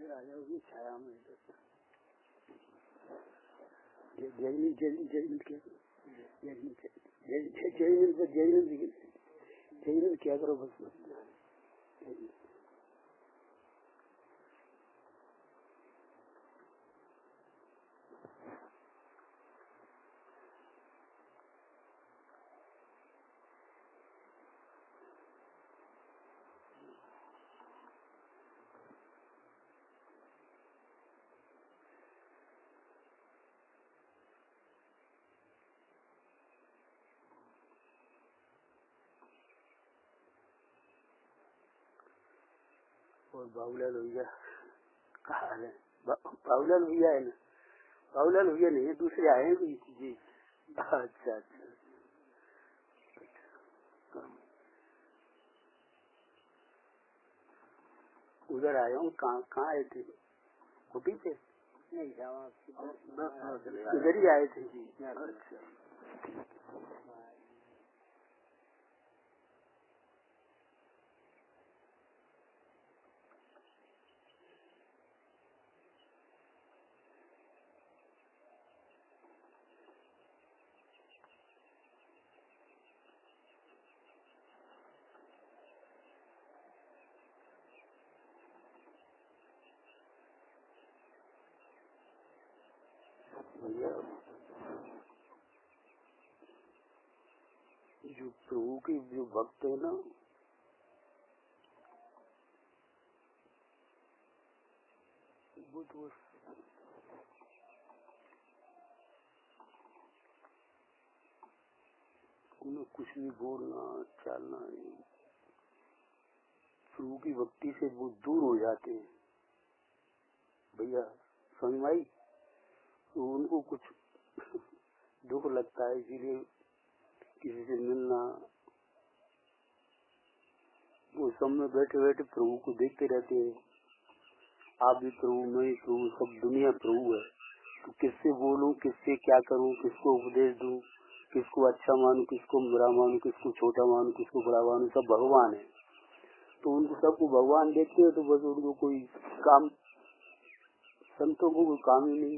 आ जाओगी छाया में। जैन क्या करो बस और बाबूलाल भैया कहा है? बाबूलाल भैया है ना? बाबूलाल भैया नहीं है, दूसरे आए हैं भी जी। अच्छा अच्छा उधर आया हूँ। कहाँ आए थे? कुटी पे नहीं, इधर ही आए थे जी। अच्छा भैया, जो प्रभु के जो भक्त है ना, वो तो उन्हें कुछ भी बोलना चालना नहीं, प्रभु की भक्ति से वो दूर हो जाते हैं भैया। समझ में आई? तो उनको कुछ दुख लगता है, इसीलिए किसी से मिलना, वो सब में बैठे बैठे प्रभु को देखते रहते हैं। आप भी प्रभु, मैं भी प्रभु, सब दुनिया प्रभु है। तो किससे बोलूं, किससे क्या करूं, किसको उपदेश दूं, किसको अच्छा मानूं, किसको बुरा मानूं, किसको छोटा मानूं, किसको बड़ा मानूं, सब भगवान है। तो उनको सबको भगवान देखते हो तो बस उनको कोई काम, संतों को कोई काम ही नहीं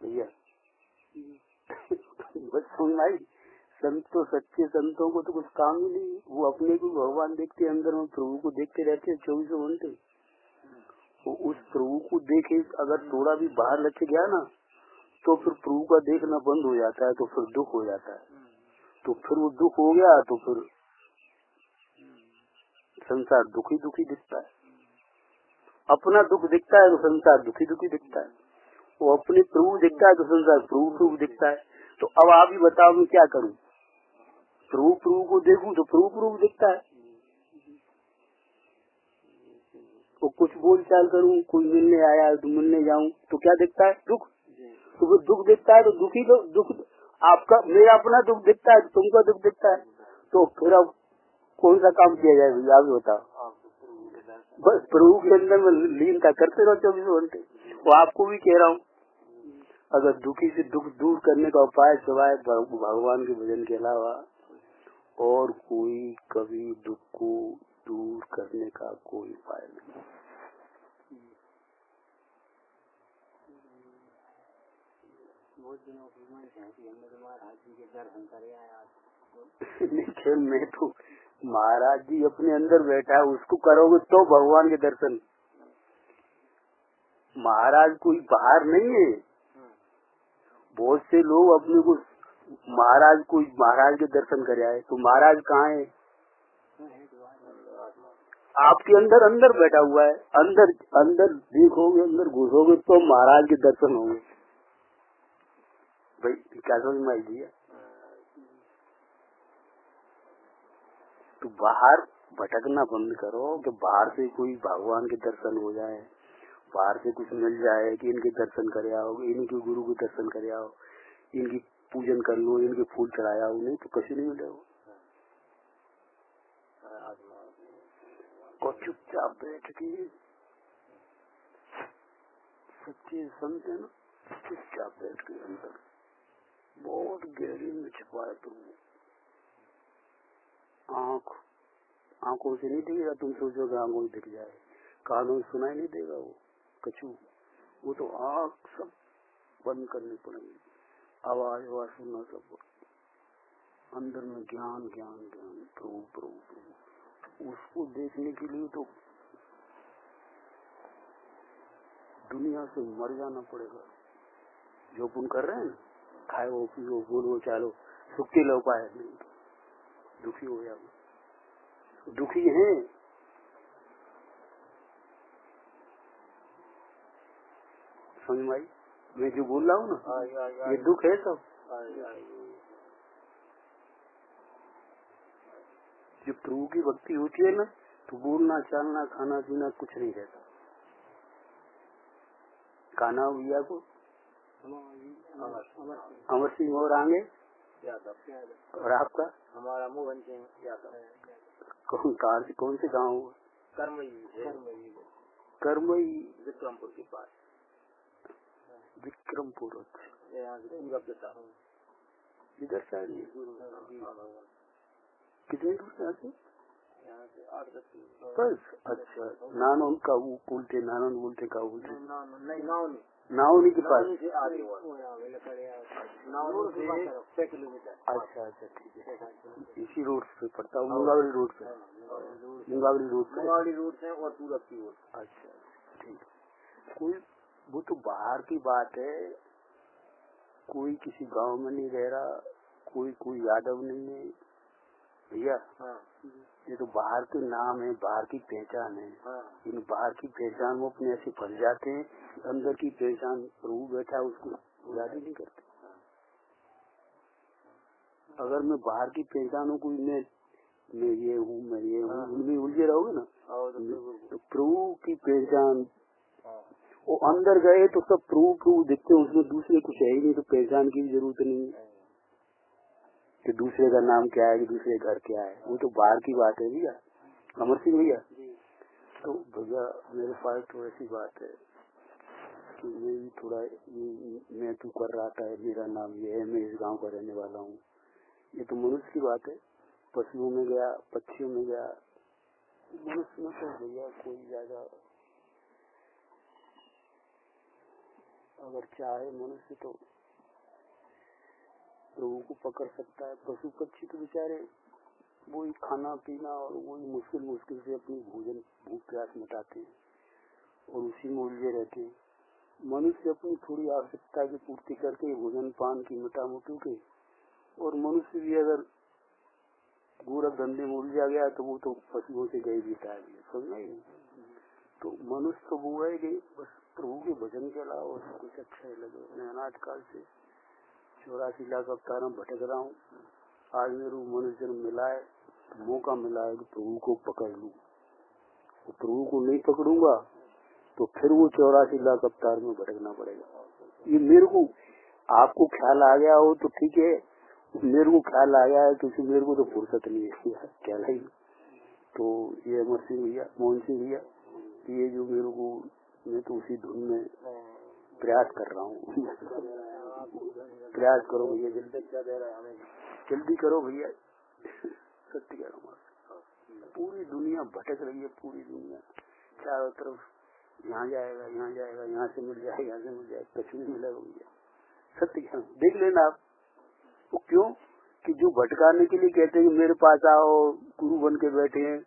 भैया। बस समझ आई? संतों, सच्चे संतों को तो कुछ काम ही नहीं, वो अपने को भगवान देखते, अंदर में प्रभु को देखते रहते हैं 24 घंटे। तो उस प्रभु को देखे अगर थोड़ा भी बाहर रखे गया ना, तो फिर प्रभु का देखना बंद हो जाता है, तो फिर दुख हो जाता है। तो फिर वो दुख हो गया तो फिर संसार दुखी दुखी दिखता है। अपना दुख दिखता है तो संसार दुखी दुखी दिखता है। वो अपने प्रभु दिखता है तो संसार प्रभु प्रभु दिखता है। तो अब आप ही बताओ मैं क्या करूं? प्रभु प्रभु को देखूं तो प्रभु प्रभु दिखता है, तो कुछ बोल चाल करूं, कोई मिलने आया तो मिलने जाऊं तो क्या दिखता है? दुख। तो वो दुख दिखता है तो दुखी दुख आपका, मेरा अपना दुख दिखता है, तुमका दुख दिखता है, तो फिर अब कौन सा काम किया जाए भैया? आप बताओ। बस प्रभु के अंदर में लीनता करते रहो 24 घंटे। वो आपको भी कह रहा हूँ, अगर दुखी से दुख दूर करने का उपाय सिवाय भगवान के भजन के अलावा और कोई कभी दुख को दूर करने का कोई उपाय नहीं। बहुत दिनों की मन है कि हमने महाराज जी के दर्शन करे आया। लेकिन मैं तो महाराज जी अपने अंदर बैठा है, उसको करोगे तो भगवान के दर्शन। महाराज कोई बाहर नहीं है। बहुत से लोग अपने को महाराज कोई महाराज के दर्शन करे आए, तो महाराज कहाँ है? आपके अंदर अंदर बैठा हुआ है। अंदर अंदर देखोगे, अंदर घुसोगे तो महाराज के दर्शन होंगे। भाई क्या समझ में आई दिया? तो बाहर भटकना बंद करो कि बाहर से कोई भगवान के दर्शन हो जाए, बाहर से कुछ मिल जाए कि इनके दर्शन करे आओ, इनके गुरु के दर्शन करे आओ, इनकी पूजन कर लो, इनके फूल चढ़ाया हो, नहीं तो कहीं नहीं मिलेगा। और चुपचाप बैठ के सच्चे संत है ना, चुपचाप बैठ के अंदर बहुत गहरी में छिपाए तो आंखों से नहीं दिखेगा, तुम सोचोगे आंखों से दिख जाए, कानों से सुनाई नहीं देगा वो कछू, वो तो आँख सब बंद करनी पड़ेगी, आवाज आवाज सुनना सब, अंदर में ज्ञान ज्ञान ज्ञान प्रभु प्रभु प्रभु। उसको देखने के लिए तो दुनिया से मर जाना पड़ेगा। जो पुण्य कर रहे हैं, खाए वो पियो बोलो चालो, सुख के लो पाए, नहीं दुखी हो गया, दुखी है। समझ में आई मैं जो बोल रहा हूँ ना, ये दुख है सब। जब प्रभु की भक्ति होती है ना, तो बोलना चालना खाना पीना कुछ नहीं रहता। कान्हा भैया को अमर सिंह और आगे यादव, और आपका हमारा मोहन सिंह यादव। कौन से गाँव? कर्मई विक्रमपुर के पास। विक्रमपुर, इधर साइड कितने दूर से आते? यहाँ से 8-10 किलोमीटर बस। अच्छा, नानौन का वो बोलते, नानौन बोलते का बोलते, नावनी के पास। अच्छा अच्छा ठीक है, इसी रोड पे पड़ता है, मुंगावली रोड पे, मुंगावली रोड से और पूरब की ओर। अच्छा ठीक है। कोई वो तो बाहर की बात है, कोई किसी गांव में नहीं रह रहा, कोई यादव नहीं है भैया। ये तो बाहर के नाम है, बाहर की पहचान है। इन बाहर की पहचान वो अपने ऐसे फंस जाते हैं, अंदर की पहचान प्रभु बैठा उसको याद ही नहीं करते। अगर मैं बाहर की पहचानों को मैं ये हूँ, मैं ये हूँ, उनमें उलझे रहोगे ना, तो प्रभु की पहचान वो अंदर गए तो सब प्रभु दिखते हैं, उसमें दूसरे कुछ है ही नहीं, तो पहचान की भी जरूरत नहीं है कि दूसरे का नाम क्या है, कि दूसरे घर क्या है, वो तो बाहर की बात है भैया। अमर सिंह भैया, तो भैया मेरे पास तो ऐसी बात है कि ये भी थोड़ा मैं तू कर रहा था, मेरा नाम ये है, मैं इस गांव का रहने वाला हूँ, ये तो मनुष्य की बात है। पशुओं में गया, पक्षियों में गया, मनुष्य में तो भैया कोई ज्यादा अगर चाहे मनुष्य तो प्रभु को पकड़ सकता है। पशु पक्षी तो बेचारे वही खाना पीना और वही मुश्किल से अपनी भोजन भूख प्यास मिटाते हैं और उसी में उलझे रहते हैं। मनुष्य अपनी थोड़ी आवश्यकता की पूर्ति करके भोजन पान की मिटा मुटू के, और मनुष्य भी अगर गोरख धंधे में उलझा गया तो वो तो पशुओं से गए बीता है, समझना ही। तो मनुष्य तो वो है कि बस प्रभु के भजन के अलावा और कुछ अच्छा ही लगे। मैं अनाथ काल से 84 लाख अवतार में भटक रहा हूँ, आज मेरे मनुष्य जन्म मिला है, मौका मिला है कि प्रभु को पकड़ लूं। तो प्रभु को नहीं पकड़ूंगा तो फिर वो 84 लाख अवतार में भटकना पड़ेगा। ये मेरे को, आपको ख्याल आ गया हो तो ठीक है, मेरे को ख्याल आ गया है क्योंकि मेरे को तो फुर्सत नहीं है ख्याल है। तो ये अमर सिंह भैया, मोहन सिंह भैया, ये जो मेरे को, मैं तो उसी धुन में प्रयास कर रहा हूँ। प्रयास करो भैया, जल्दी करो भैया, सत्य कह रहा हूँ। पूरी दुनिया भटक रही है, पूरी दुनिया चारों तरफ, यहाँ जाएगा यहाँ जाएगा, यहाँ से मिल जाएगा यहाँ से मिल जाएगा, कुछ नहीं मिलेगा भैया, सत्य कह रहा हूँ। देख लेना आप, वो क्यों कि जो भटकाने के लिए कहते हैं मेरे पास आओ, गुरु बन के बैठे हैं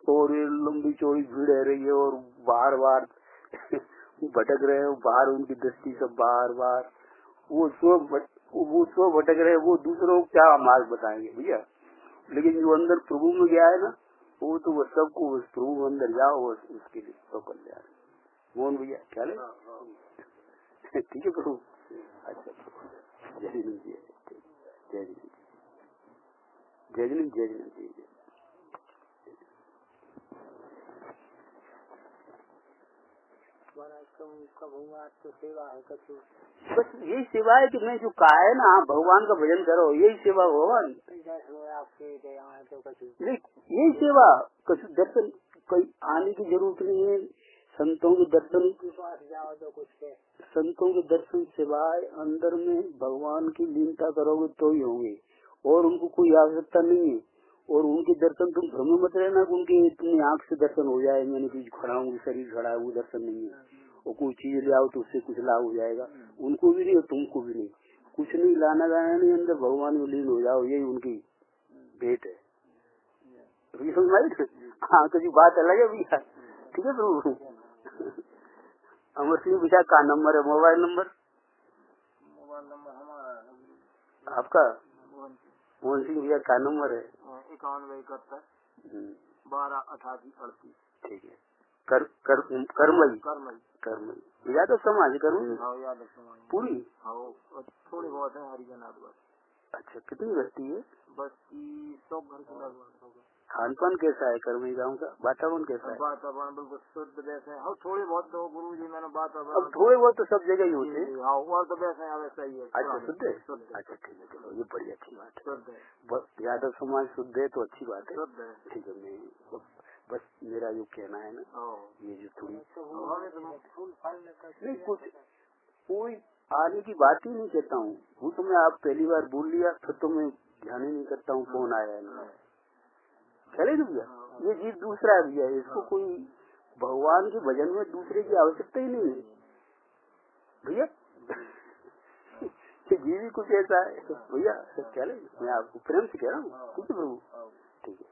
और ये लंबी चौड़ी भीड़ है रही है और बार बार भटक रहे हैं, बाहर उनकी दृष्टि सब बार बार वो स्व भटक रहे हैं, वो दूसरों को क्या मार्ग बताएंगे भैया। लेकिन जो अंदर प्रभु में गया है ना, वो तो वो सबको उस प्रभु में अंदर जाओ, उसके लिए सब कल्याण। मोहन भैया क्या ले ठीक है प्रभु। अच्छा जय जिनेन्द्र जी, जय जिनेन्द्र, जय जिनेन्द्र, जय जिनेन्द्र जी। तो सेवा है, बस यही सेवा है कि मैं जो कहा है ना, भगवान का भजन करो, यही सेवा भगवान आपके यही सेवा। कछु दर्शन कोई आने की जरूरत नहीं है, संतों के दर्शन जाओ तो कुछ, संतों के दर्शन सिवाय अंदर में भगवान की लीनता करोगे तो ही होंगे, और उनको कोई आवश्यकता नहीं है। और उनके दर्शन तुम भ्रम में मत रहना कि उनके तुम्हें आँख से दर्शन हो जाए, मैंने कुछ खड़ा हूँ, शरीर खड़ा है, वो दर्शन नहीं है। और कोई चीज ले आओ तो उससे कुछ लाभ हो जाएगा, उनको भी नहीं और तुमको भी नहीं, कुछ नहीं लाना गाना नहीं, अंदर भगवान में लीन हो जाओ, यही उनकी भेंट है। हाँ तो जी बात अलग है भैया, ठीक है प्रभु। अमर सिंह भैया का नंबर है, मोबाइल नंबर आपका? मोहन सिंह भैया का नंबर है 9171 128838। ठीक है। कर्मई यादव समाज कर्मई पूरी थोड़ी बहुत है हरिजन आदिवासी। अच्छा, कितनी बस्ती है? बस्ती 100 घर के लगभग। खान पान कैसा है कर्मई गाँव का? वातावरण कैसा है? वातावरण बिल्कुल शुद्ध वैसे है, थोड़ी बहुत तो गुरु जी मैंने वातावरण, अब थोड़े बहुत तो सब जगह ही होते हैं। और तो वैसे वैसा ही है। अच्छा शुद्ध है, अच्छा ठीक है, चलो ये बड़ी अच्छी बात है। यादव समाज शुद्ध है तो अच्छी बात है, ठीक है। मैं बस मेरा जो कहना है ना, ये जो थोड़ी नहीं कुछ कोई आने की बात ही नहीं कहता हूँ, वो तो मैं आप पहली बार बोल लिया फिर तो मैं ध्यान ही नहीं करता हूँ कौन आया है, चले भैया। ये जीव दूसरा है भैया, इसको कोई भगवान के भजन में दूसरे की आवश्यकता ही नहीं है भैया। जीव ही कुछ ऐसा है भैया, चले, मैं आपको प्रेम से कह रहा हूँ, ठीक है प्रभु, ठीक है।